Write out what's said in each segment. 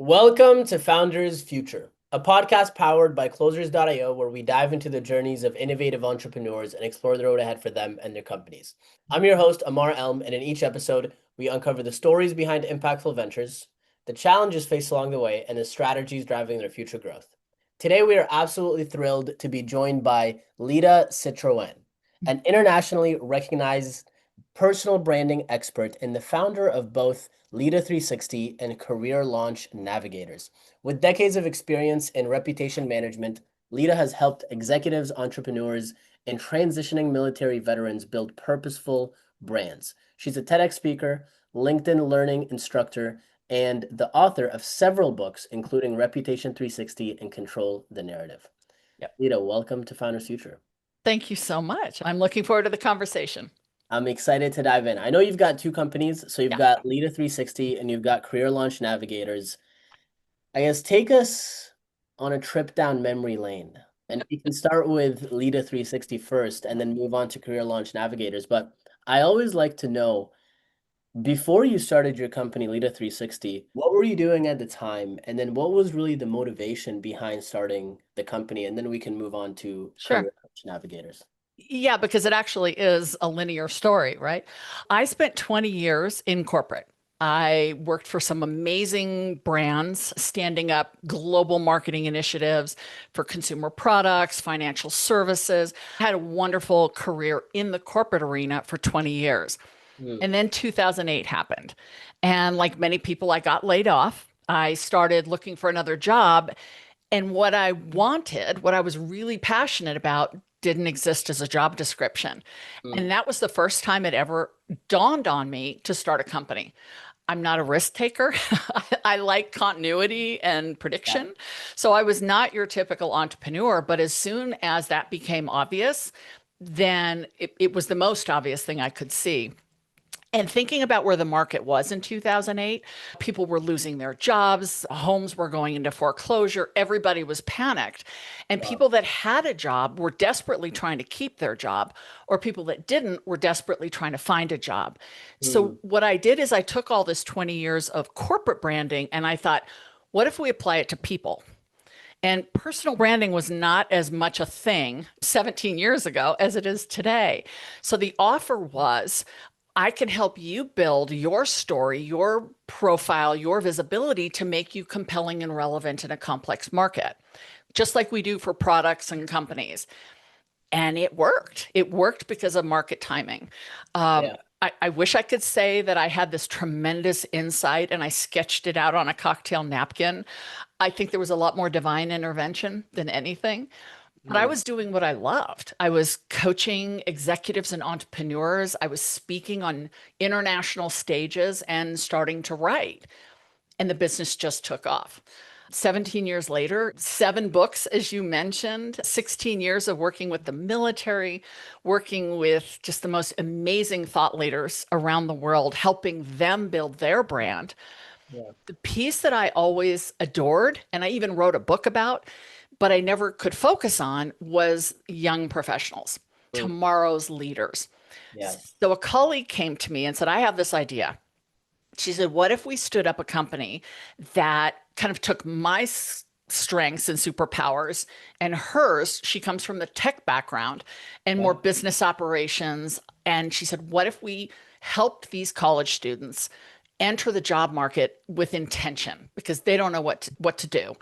Welcome to Founders Future, a podcast powered by Closers.io, where we dive into the journeys of innovative entrepreneurs and explore the road ahead for them and their companies. I'm your host, Ammar, and in each episode, we uncover the stories behind impactful ventures, the challenges faced along the way, and the strategies driving their future growth. Today, we are absolutely thrilled to be joined by Lida Citroen, an internationally recognized personal branding expert and the founder of both Lida 360 and Career Launch Navigators. With decades of experience in reputation management, Lida has helped executives, entrepreneurs, and transitioning military veterans build purposeful brands. She's a TEDx speaker, LinkedIn learning instructor, and the author of several books, including Reputation 360 and Control the Narrative. Yep. Lida, welcome to Founders Future. Thank you so much. I'm looking forward to the conversation. I'm excited to dive in. I know you've got two companies, so you've Yeah. got Lida 360 and you've got Career Launch Navigators. I guess take us on a trip down memory lane. And we can start with Lida 360 first and then move on to Career Launch Navigators. But I always like to know, before you started your company, Lida 360, what were you doing at the time? And then what was really the motivation behind starting the company? And then we can move on to Sure. Career Launch Navigators. Yeah, because it actually is a linear story, right? I spent 20 years in corporate. I worked for some amazing brands, standing up global marketing initiatives for consumer products, financial services. I had a wonderful career in the corporate arena for 20 years. Mm, And then 2008 happened. And like many people, I got laid off. I started looking for another job. And what I wanted, what I was really passionate about, didn't exist as a job description. mm, And that was the first time it ever dawned on me to start a company. I'm not a risk taker. I like continuity and yeah. prediction. So I was not your typical entrepreneur. But as soon as that became obvious, then it was the most obvious thing I could see. And thinking about where the market was in 2008, people were losing their jobs, homes were going into foreclosure, everybody was panicked. And Wow. people that had a job were desperately trying to keep their job, or people that didn't were desperately trying to find a job. Mm, So, what I did is I took all this 20 years of corporate branding and I thought, what if we apply it to people? And personal branding was not as much a thing 17 years ago as it is today. So the offer was I can help you build your story, your profile, your visibility to make you compelling and relevant in a complex market, just like we do for products and companies. And it worked. It worked because of market timing. yeah. I wish I could say that I had this tremendous insight and I sketched it out on a cocktail napkin. I think there was a lot more divine intervention than anything. But I Mm, was doing what I loved. I was coaching executives and entrepreneurs. I was speaking on international stages and starting to write. And the business just took off. 17 years later, seven books, as you mentioned, 16 years of working with the military, working with just the most amazing thought leaders around the world, helping them build their brand. yeah. The piece that I always adored, and I even wrote a book about, but I never could focus on was young professionals, Mm, tomorrow's leaders. yeah. So a colleague came to me and said, I have this idea. She said, what if we stood up a company that kind of took my strengths and superpowers and hers? She comes from the tech background and more Yeah. business operations. And she said, what if we helped these college students enter the job market with intention because they don't know what to do?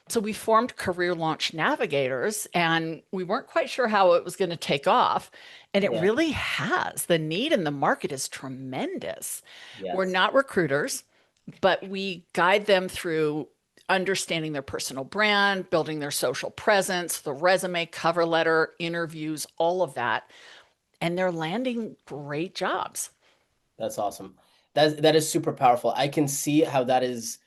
So we formed Career Launch Navigators, and we weren't quite sure how it was going to take off. And it Yeah. really has. The need in the market is tremendous. We're Yes. not recruiters, but we guide them through understanding their personal brand, building their social presence, the resume, cover letter, interviews, all of that. And they're landing great jobs. That's awesome. That is super powerful. I can see how that is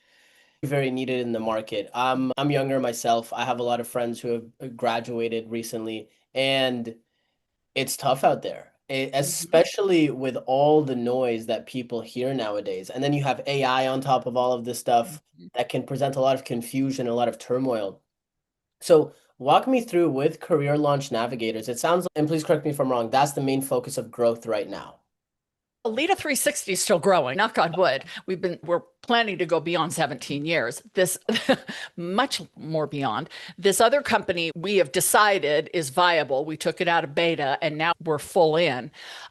very needed in the market. I'm younger myself. I have a lot of friends who have graduated recently, and it's tough out there, Mhm. especially with all the noise that people hear nowadays. And then you have AI on top of all of this stuff that can present a lot of confusion, a lot of turmoil. So walk me through with Career Launch Navigators. It sounds, and please correct me if I'm wrong, that's the main focus of growth right now. Lida 360 is still growing, knock on wood. We're planning to go beyond 17 years. This much more beyond. This other company we have decided is viable. We took it out of beta and now we're full in.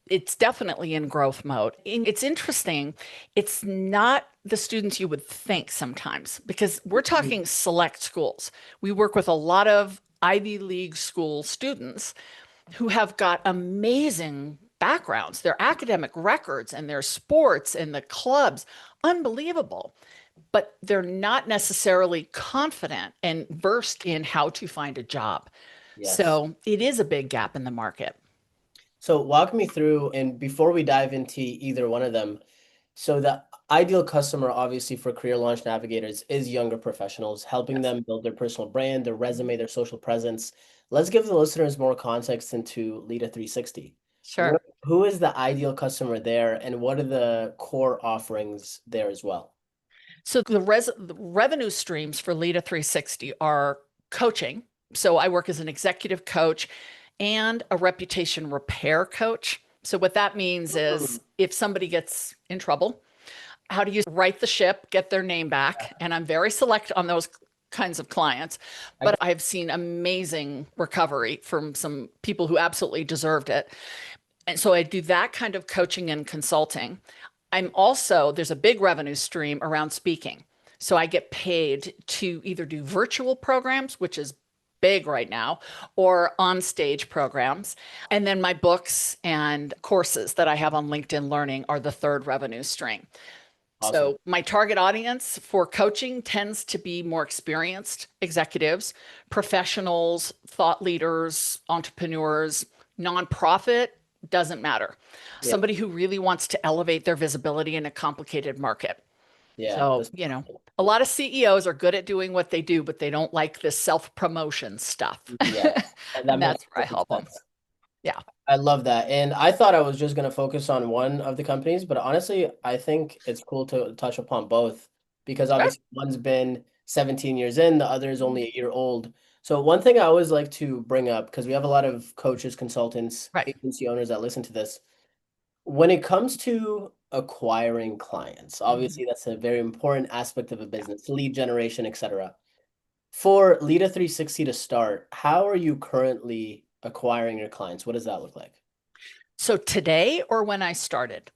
It's definitely in growth mode. It's interesting. It's not the students you would think sometimes because we're talking select schools. We work with a lot of Ivy League school students who have got amazing backgrounds, their academic records and their sports and the clubs, unbelievable. But they're not necessarily confident and versed in how to find a job. Yes. So it is a big gap in the market. So walk me through, and before we dive into either one of them, so the ideal customer, obviously, for Career Launch Navigators is younger professionals, helping Yes, them build their personal brand, their resume, their social presence. Let's give the listeners more context into Lita 360. sure. Who is the ideal customer there, and what are the core offerings there as well? So the revenue streams for Lida 360 are coaching. So I work as an executive coach and a reputation repair coach. So what that means Mm, is if somebody gets in trouble, how do you right the ship, get their name back? And I'm very select on those kinds of clients, I, but I've seen amazing recovery from some people who absolutely deserved it. And so I do that kind of coaching and consulting. There's a big revenue stream around speaking. So I get paid to either do virtual programs, which is big right now, or on stage programs. And then my books and courses that I have on LinkedIn Learning are the third revenue stream. awesome. So my target audience for coaching tends to be more experienced executives, professionals, thought leaders, entrepreneurs, nonprofit, doesn't matter. Yeah, Somebody who really wants to elevate their visibility in a complicated market. yeah, So, a lot of CEOs are good at doing what they do, but they don't like this self-promotion stuff. yeah, that And makes that's where I perfect help them. sense. Yeah. I love that. And I thought I was just going to focus on one of the companies, but honestly, I think it's cool to touch upon both because Sure. obviously one's been 17 years in, the other is only a year old. So one thing I always like to bring up, because we have a lot of coaches, consultants, Right. agency owners that listen to this. When it comes to acquiring clients, Mhm. obviously that's a very important aspect of a business, lead generation, etc. For Lita 360 to start, how are you currently acquiring your clients? What does that look like? So today or when I started?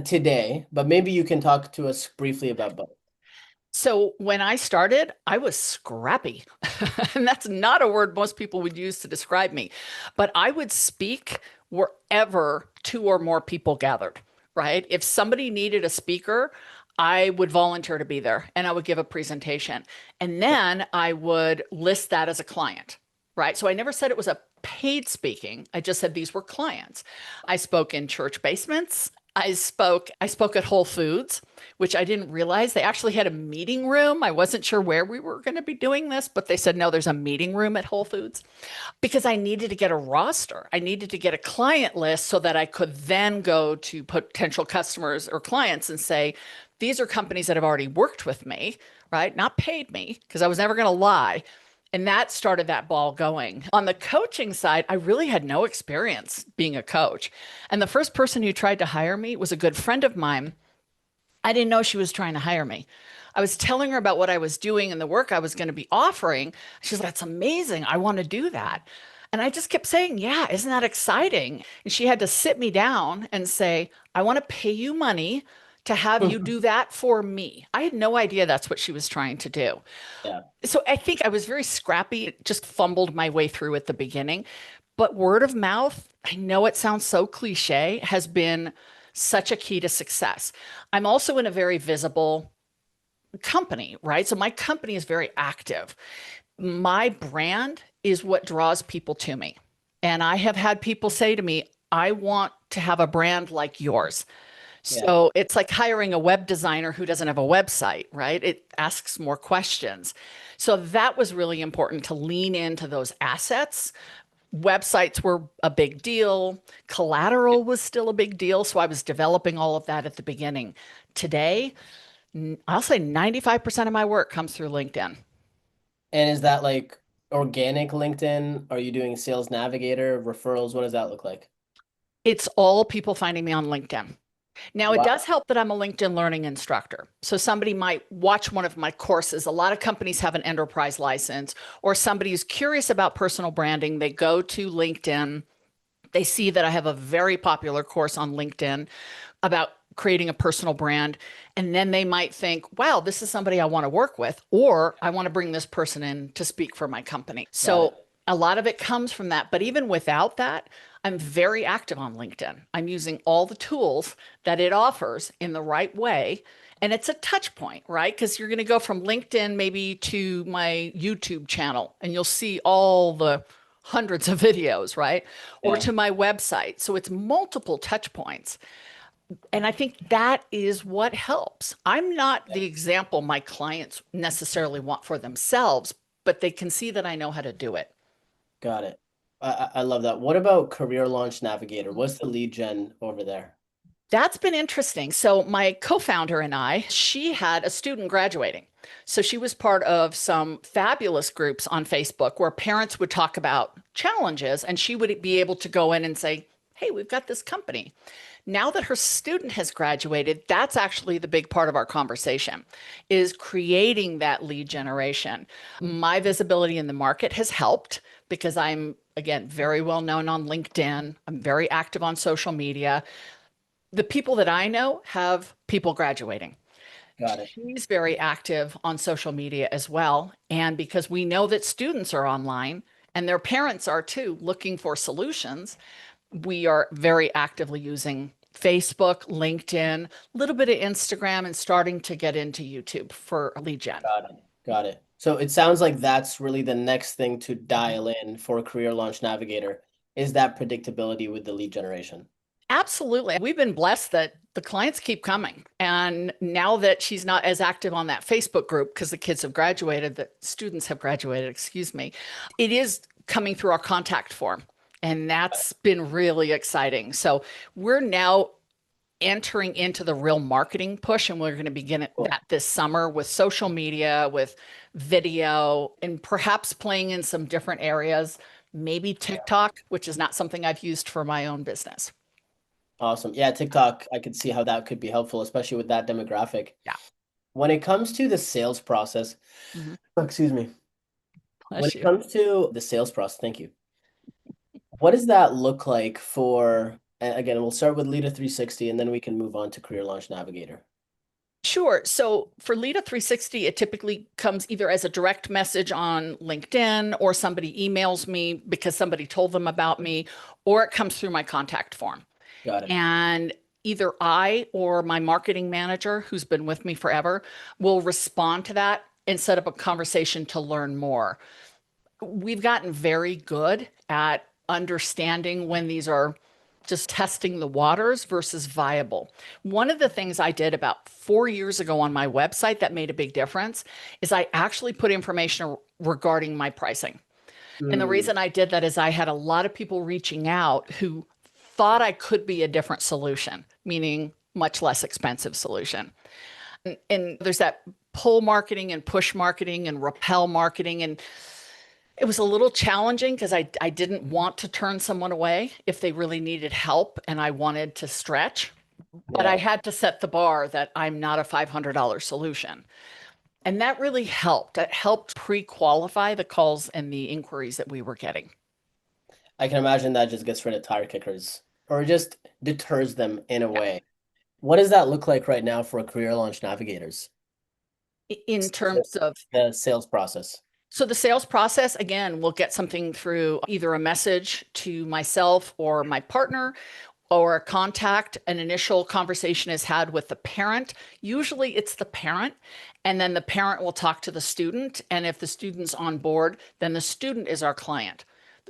Today, but maybe you can talk to us briefly about both. So when I started, I was scrappy. And that's not a word most people would use to describe me. But I would speak wherever two or more people gathered, right? If somebody needed a speaker, I would volunteer to be there and I would give a presentation. And then I would list that as a client, right? So I never said it was a paid speaking. I just said these were clients. I spoke in church basements. I spoke at Whole Foods, which I didn't realize they actually had a meeting room. I wasn't sure where we were going to be doing this, but they said no, there's a meeting room at Whole Foods because I needed to get a roster. I needed to get a client list so that I could then go to potential customers or clients and say, these are companies that have already worked with me, right? Not paid me because I was never going to lie. And that started that ball going. On the coaching side, I really had no experience being a coach. And the first person who tried to hire me was a good friend of mine. I didn't know she was trying to hire me. I was telling her about what I was doing and the work I was going to be offering. She's like, that's amazing. I want to do that. And I just kept saying, yeah, isn't that exciting? And she had to sit me down and say, I want to pay you money to have you do that for me. I had no idea that's what she was trying to do. Yeah. So I think I was very scrappy, just fumbled my way through at the beginning. But word of mouth, I know it sounds so cliche, has been such a key to success. I'm also in a very visible company, right? So my company is very active. My brand is what draws people to me. And I have had people say to me, I want to have a brand like yours. Yeah. So it's like hiring a web designer who doesn't have a website, right? It asks more questions. So that was really important to lean into those assets. Websites were a big deal. Collateral was still a big deal. So I was developing all of that at the beginning. Today, I'll say 95% of my work comes through LinkedIn. And is that like organic LinkedIn? Are you doing Sales Navigator, referrals? What does that look like? It's all people finding me on LinkedIn. Now, it does Wow. help that I'm a LinkedIn learning instructor. So somebody might watch one of my courses. A lot of companies have an enterprise license, or somebody who's curious about personal branding. They go to LinkedIn. They see that I have a very popular course on LinkedIn about creating a personal brand. And then they might think, wow, this is somebody I want to work with, or I want to bring this person in to speak for my company. Got So it. a lot of it comes from that. But even without that, I'm very active on LinkedIn. I'm using all the tools that it offers in the right way. And it's a touch point, right? Because you're going to go from LinkedIn maybe to my YouTube channel and you'll see all the hundreds of videos, right? Or Yeah. to my website. So it's multiple touch points. And I think that is what helps. I'm not the example my clients necessarily want for themselves, but they can see that I know how to do it. Got it. I love that. What about Career Launch Navigator? What's the lead gen over there? That's been interesting. So my co-founder and I, she had a student graduating. So she was part of some fabulous groups on Facebook where parents would talk about challenges and she would be able to go in and say, "Hey, we've got this company." Now that her student has graduated, that's actually the big part of our conversation is creating that lead generation. My visibility in the market has helped because I'm again very well known on LinkedIn. I'm very active on social media. The people that I know have people graduating. Got it. She's very active on social media as well. And because we know that students are online and their parents are too looking for solutions, we are very actively using Facebook, LinkedIn, a little bit of Instagram, and starting to get into YouTube for lead gen. Got it. Got it. So it sounds like that's really the next thing to dial in for a Career Launch Navigator is that predictability with the lead generation. Absolutely. We've been blessed that the clients keep coming. And now that she's not as active on that Facebook group because the kids have graduated, the students have graduated, excuse me, it is coming through our contact form. And that's been really exciting. So we're now entering into the real marketing push, and we're going to begin Cool. that this summer with social media, with video, and perhaps playing in some different areas, maybe TikTok, which is not something I've used for my own business. Awesome. Yeah, TikTok, I could see how that could be helpful, especially with that demographic. Yeah. When it comes to the sales process, Mhm. excuse me. When Bless it you. comes to the sales process, thank you. What does that look like for, again, we'll start with Lida 360 and then we can move on to Career Launch Navigator. Sure. So for Lita 360, it typically comes either as a direct message on LinkedIn or somebody emails me because somebody told them about me, or it comes through my contact form. Got it. And either I or my marketing manager, who's been with me forever, will respond to that and set up a conversation to learn more. We've gotten very good at understanding when these are just testing the waters versus viable. One of the things I did about 4 years ago on my website that made a big difference is I actually put information regarding my pricing. And the Mm, reason I did that is I had a lot of people reaching out who thought I could be a different solution, meaning much less expensive solution. And there's that pull marketing and push marketing and repel marketing. And it was a little challenging because I didn't want to turn someone away if they really needed help and I wanted to stretch. But I yeah. had to set the bar that I'm not a $500 solution. And that really helped. It helped pre qualify the calls and the inquiries that we were getting. I can imagine that just gets rid of tire kickers or just deters them in a Yeah. way. What does that look like right now for Career Launch Navigators? In terms of, The sales process. so the sales process, again, we'll get something through either a message to myself or my partner or a contact. An initial conversation is had with the parent. Usually it's the parent, and then the parent will talk to the student. And if the student's on board, then the student is our client.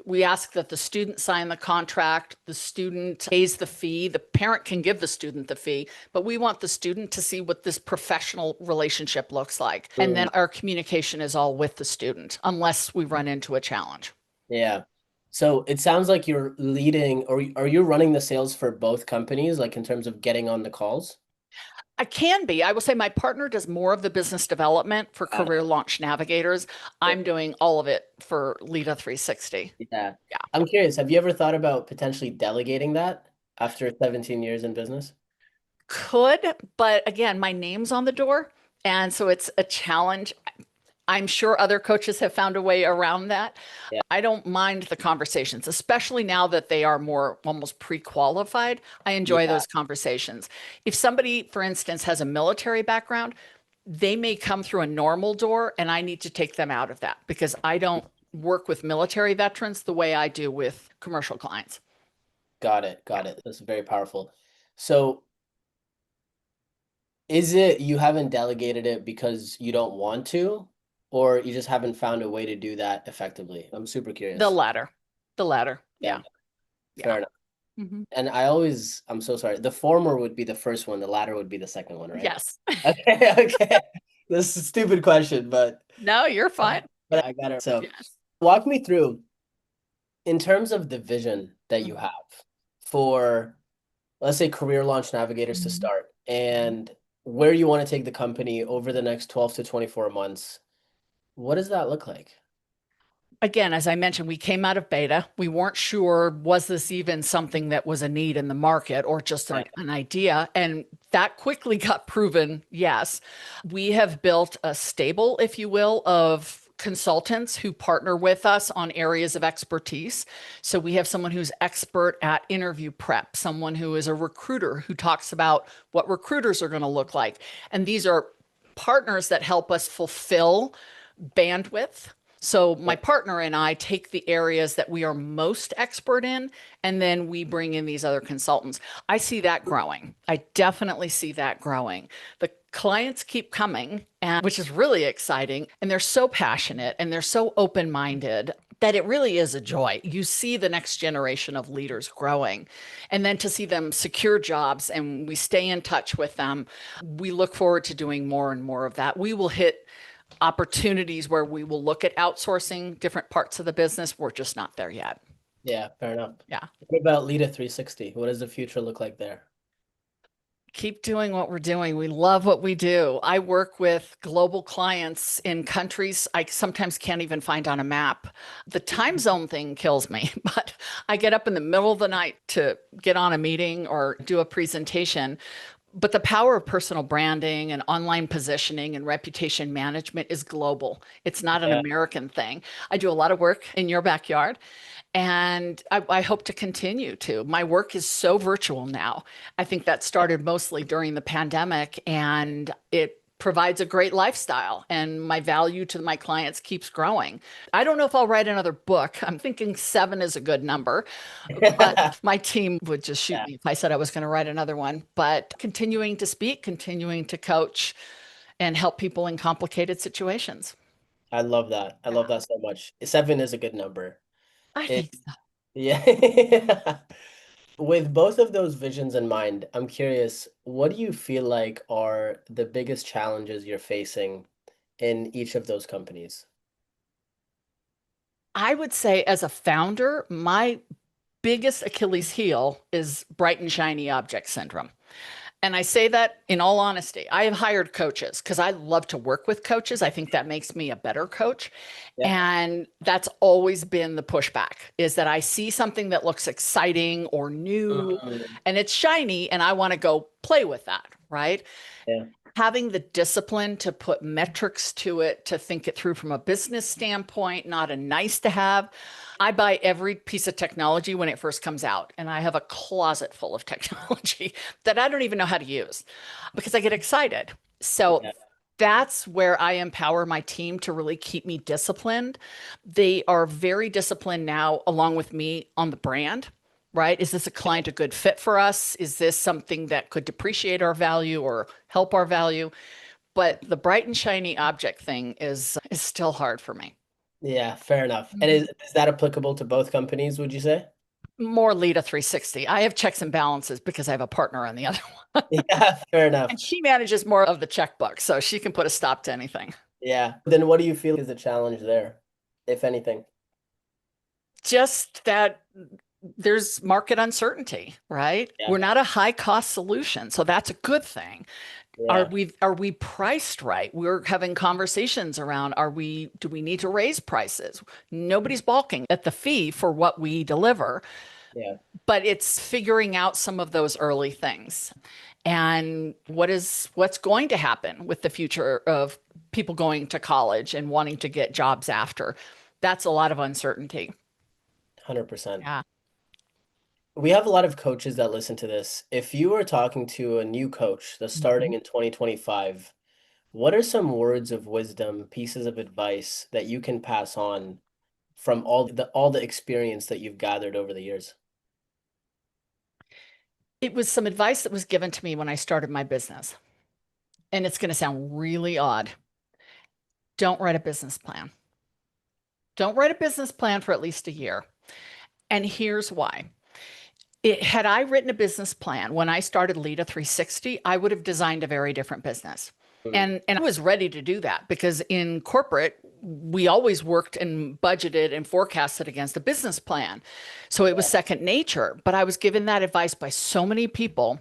We ask that the student sign the contract, the student pays the fee, the parent can give the student the fee, but we want the student to see what this professional relationship looks like. And Mm, then our communication is all with the student, unless we run into a challenge. yeah. So it sounds like you're leading, or are you running the sales for both companies, like in terms of getting on the calls? I can be. I will say my partner does more of the business development for Got Career Launch Navigators. it. I'm doing all of it for Lita 360. Yeah. Yeah. I'm curious, have you ever thought about potentially delegating that? after 17 years in business? Could, but again, my name's on the door. And so it's a challenge. I'm sure other coaches have found a way around that. Yeah. I don't mind the conversations, especially now that they are more almost pre-qualified. I enjoy Yeah. those conversations. If somebody, for instance, has a military background, they may come through a normal door and I need to take them out of that because I don't work with military veterans the way I do with commercial clients. Got it. Yeah. Got it. That's very powerful. So is it you haven't delegated it because you don't want to, or you just haven't found a way to do that effectively? I'm super The curious. latter. The latter. Yeah, Yeah. Yeah. fair enough. Mhm. And I'm so sorry. The former would be the first one, the latter would be the second one, right? Yes. Okay, okay. This is a stupid question, No, you're fine. but I got it. So Yes. walk me through in terms of the vision that you Mhm. have for, let's say, Career Launch Navigators to Mhm. start, and where you want to take the company over the next 12 to 24 months. What does that look like? Again, as I mentioned, we came out of beta. We weren't sure, was this even something that was a need in the market or just Right. an idea? And that quickly got proven, yes. We have built a stable, if you will, of consultants who partner with us on areas of expertise. So we have someone who's expert at interview prep, someone who is a recruiter who talks about what recruiters are going to look like. And these are partners that help us fulfill bandwidth. So my partner and I take the areas that we are most expert in, and then we bring in these other consultants. I see that growing. I definitely see that growing. The clients keep coming, and which is really exciting. And they're so passionate and they're so open-minded that it really is a joy. You see the next generation of leaders growing, and then to see them secure jobs and we stay in touch with them. We look forward to doing more and more of that. We will hit opportunities where we will look at outsourcing different parts of the business. We're just not there yet. Yeah, fair enough. Yeah. What about Lida 360? What does the future look like there? Keep doing what we're doing. We love what we do. I work with global clients in countries I sometimes can't even find on a map. The time zone thing kills me, but I get up in the middle of the night to get on a meeting or do a presentation. But the power of personal branding and online positioning and reputation management is global. It's not an Yeah. American thing. I do a lot of work in your backyard, and I hope to continue to. My work is so virtual now. I think that started mostly during the pandemic, and it provides a great lifestyle, and my value to my clients keeps growing. I don't know if I'll write another book. I'm thinking 7 is a good number, but my team would just shoot Yeah, me if I said I was going to write another one. But continuing to speak, continuing to coach, and help people in complicated situations. I love that. I Yeah, love that so much. 7 is a good number. I It, think so. yeah. With both of those visions in mind, I'm curious, what do you feel like are the biggest challenges you're facing in each of those companies? I would say, as a founder, my biggest Achilles heel is bright and shiny object syndrome. And I say that in all honesty. I have hired coaches because I love to work with coaches. I think that makes me a better coach. Yeah. And that's always been the pushback is that I see something that looks exciting or new Mm, and it's shiny and I want to go play with that, right? yeah. Having the discipline to put metrics to it, to think it through from a business standpoint, not a nice to have. I buy every piece of technology when it first comes out, and I have a closet full of technology that I don't even know how to use because I get excited. So Yeah. that's where I empower my team to really keep me disciplined. They are very disciplined now, along with me on the brand, right? Is this a client a good fit for us? Is this something that could depreciate our value or help our value? But the bright and shiny object thing is still hard for me. Yeah, fair enough. And Mhm. is that applicable to both companies, would you say? More Lita 360. I have checks and balances because I have a partner on the other one. Yeah, fair enough. And she manages more of the checkbook, so she can put a stop to anything. Yeah. Then what do you feel is the challenge there, if anything? Just that there's market uncertainty, right? Yeah. We're not a high cost solution, so that's a good thing. Yeah. Are we priced right? We're having conversations around do we need to raise prices? Nobody's balking at the fee for what we deliver. Yeah. but it's figuring out some of those early things and what's going to happen with the future of people going to college and wanting to get jobs after. That's a lot of uncertainty. 100%. Yeah. We have a lot of coaches that listen to this. If you were talking to a new coach that's starting Mhm. in 2025, what are some words of wisdom, pieces of advice that you can pass on from all the experience that you've gathered over the years? It was some advice that was given to me when I started my business. And it's going to sound really odd. Don't write a business plan. Don't write a business plan for at least a year. And here's why. Had I written a business plan when I started Lida 360, I would have designed a very different business. Mm, And I was ready to do that because in corporate, we always worked and budgeted and forecasted against a business plan. So it was yeah, second nature. But I was given that advice by so many people.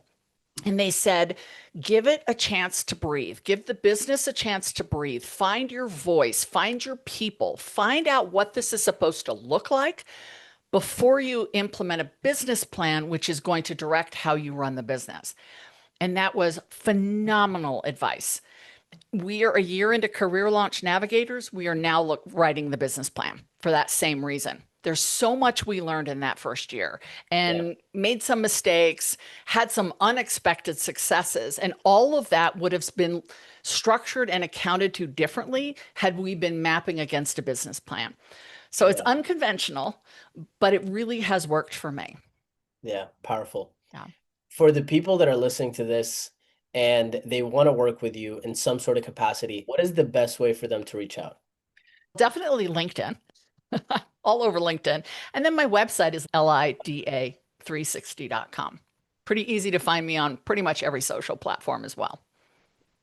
And they said, give it a chance to breathe. Give the business a chance to breathe. Find your voice, find your people, find out what this is supposed to look like before you implement a business plan, which is going to direct how you run the business. And that was phenomenal advice. We are a year into Career Launch Navigators. We are now writing the business plan for that same reason. There's so much we learned in that first year yeah, and made some mistakes, had some unexpected successes, and all of that would have been structured and accounted to differently had we been mapping against a business plan. So it's yeah, unconventional, but it really has worked for me. yeah. Powerful. Yeah. For the people that are listening to this and they want to work with you in some sort of capacity, what is the best way for them to reach out? Definitely LinkedIn, all over LinkedIn. And then my website is lida360.com. Pretty easy to find me on pretty much every social platform as well.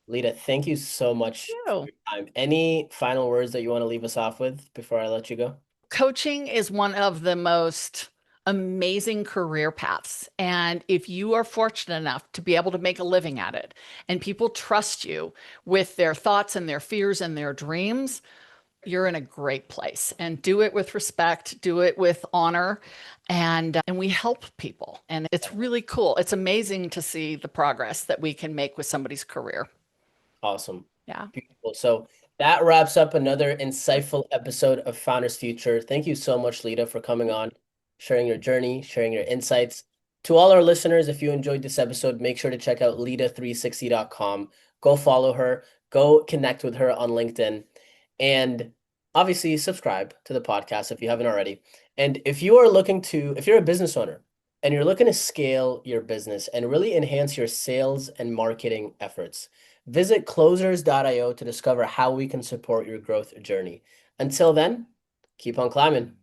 Lita, thank you so much for You. your time. Any final words that you want to leave us off with before I let you go? Coaching is one of the most amazing career paths. And if you are fortunate enough to be able to make a living at it and people trust you with their thoughts and their fears and their dreams, you're in a great place. And do it with respect, do it with honor, and we help people. And it's really cool. It's amazing to see the progress that we can make with somebody's career. Awesome. Yeah. Beautiful. So that wraps up another insightful episode of Founders Future. Thank you so much, Lita, for coming on, sharing your journey, sharing your insights. To all our listeners, if you enjoyed this episode, make sure to check out lida360.com. Go follow her, go connect with her on LinkedIn, and obviously subscribe to the podcast if you haven't already. And if you're a business owner and you're looking to scale your business and really enhance your sales and marketing efforts, visit closers.io to discover how we can support your growth journey. Until then, keep on climbing.